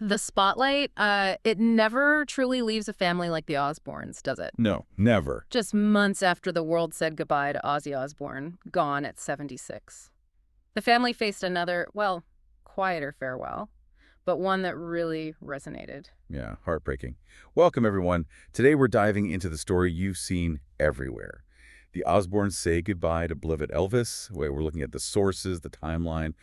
The spotlight, it never truly leaves a family like the Osbournes, does it? No, never. Just months after the world said goodbye to Ozzy Osbourne, gone at 76. The family faced another, well, quieter farewell, but one that really resonated. Yeah, heartbreaking. Welcome, everyone. Today we're diving into the story you've seen everywhere. The Osbournes say goodbye to beloved Elvis. We're looking at the sources, the timeline,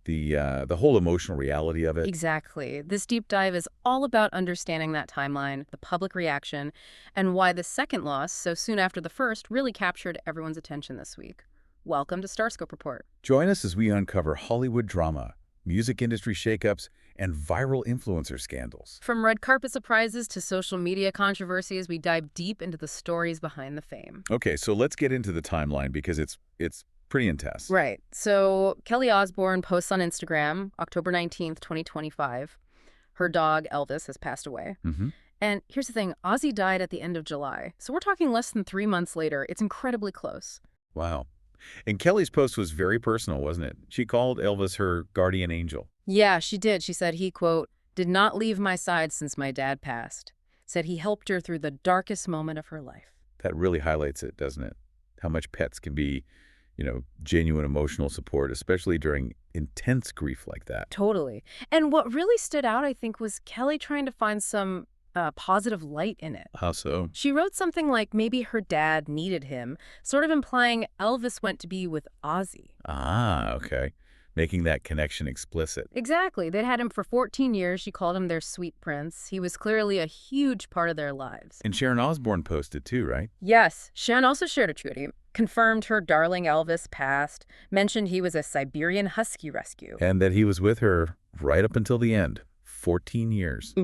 the whole emotional reality of it. Exactly. This deep dive is all about understanding that timeline, the public reaction, and why the second loss, so soon after the first, really captured everyone's attention this week. Welcome to Starscope Report. Join us as we uncover Hollywood drama, music industry shakeups, and viral influencer scandals. From red carpet surprises to social media controversies, we dive deep into the stories behind the fame. Okay, so let's get into the timeline because it's pretty intense. Right. So Kelly Osbourne posts on Instagram, October 19th, 2025. Her dog, Elvis, has passed away. And here's the thing, Ozzy died at the end of July. So we're talking less than 3 months later. It's incredibly close. Wow. And Kelly's post was very personal, wasn't it? She called Elvis her guardian angel. Yeah, she did. She said he, quote, did not leave my side since my dad passed. Said he helped her through the darkest moment of her life. That really highlights it, doesn't it? How much pets can be, genuine emotional support, especially during intense grief like that. Totally. And what really stood out, I think, was Kelly trying to find some positive light in it. How so? She wrote something like maybe her dad needed him, sort of implying Elvis went to be with Ozzy. Ah, okay. Making that connection explicit. Exactly. They'd had him for 14 years. She called him their sweet prince. He was clearly a huge part of their lives. And Sharon Osbourne posted too, right? Yes. Sharon also shared a tweet, confirmed her darling Elvis passed, mentioned he was a Siberian Husky rescue. And that he was with her right up until the end. 14 years.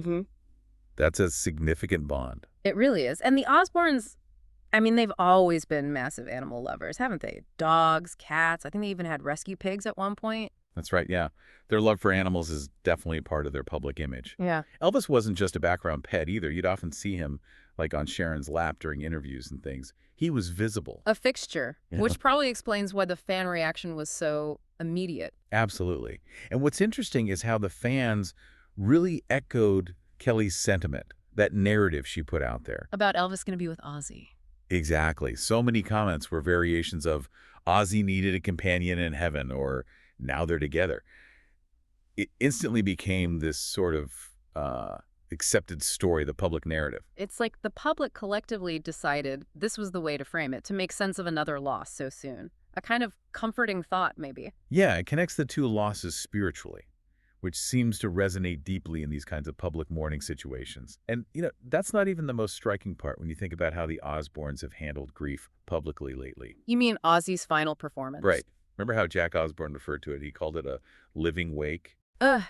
That's a significant bond. It really is. And the Osbournes, I mean, they've always been massive animal lovers, haven't they? Dogs, cats. I think they even had rescue pigs at one point. That's right, yeah. Their love for animals is definitely part of their public image. Yeah. Elvis wasn't just a background pet either. You'd often see him like on Sharon's lap during interviews and things. He was visible. A fixture, Yeah. which probably explains why the fan reaction was so immediate. Absolutely. And what's interesting is how the fans really echoed Kelly's sentiment, that narrative she put out there. About Elvis going to be with Ozzy. Exactly. So many comments were variations of Ozzy needed a companion in heaven or now they're together. It instantly became this sort of accepted story, the public narrative. It's like the public collectively decided this was the way to frame it, to make sense of another loss so soon. A kind of comforting thought, maybe. Yeah, it connects the two losses spiritually, which seems to resonate deeply in these kinds of public mourning situations. And, that's not even the most striking part when you think about how the Osbournes have handled grief publicly lately. You mean Ozzy's final performance? Right. Remember how Jack Osbourne referred to it? He called it a living wake.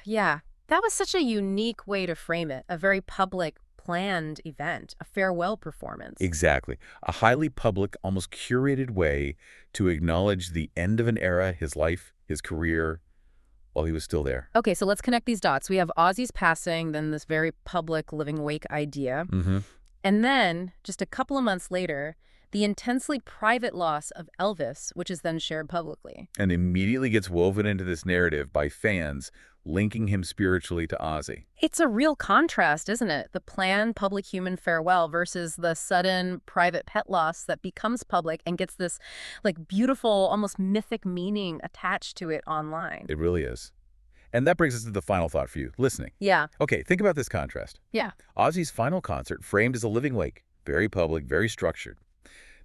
Yeah. That was such a unique way to frame it. A very public, planned event, a farewell performance. Exactly. A highly public, almost curated way to acknowledge the end of an era, his life, his career, while he was still there. Okay, so let's connect these dots. We have Ozzy's passing, then this very public living wake idea. And then, just a couple of months later, the intensely private loss of Elvis, which is then shared publicly. And immediately gets woven into this narrative by fans, linking him spiritually to Ozzy. It's a real contrast, isn't it? The planned public human farewell versus the sudden private pet loss that becomes public and gets this beautiful, almost mythic meaning attached to it online. It really is. And that brings us to the final thought for you, listening. Yeah. Okay, think about this contrast. Yeah. Ozzy's final concert framed as a living wake, very public, very structured.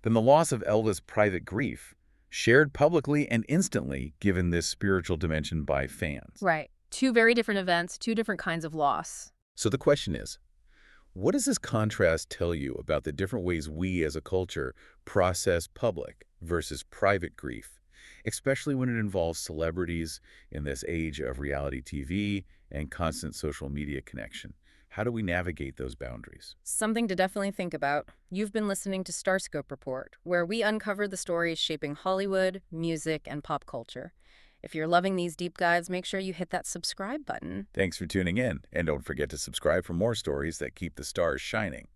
Then the loss of Elvis' private grief, shared publicly and instantly given this spiritual dimension by fans. Right. Two very different events, two different kinds of loss. So the question is, what does this contrast tell you about the different ways we as a culture process public versus private grief, especially when it involves celebrities in this age of reality TV and constant social media connection? How do we navigate those boundaries? Something to definitely think about. You've been listening to Starscope Report, where we uncover the stories shaping Hollywood, music, and pop culture. If you're loving these deep dives, make sure you hit that subscribe button. Thanks for tuning in, and don't forget to subscribe for more stories that keep the stars shining.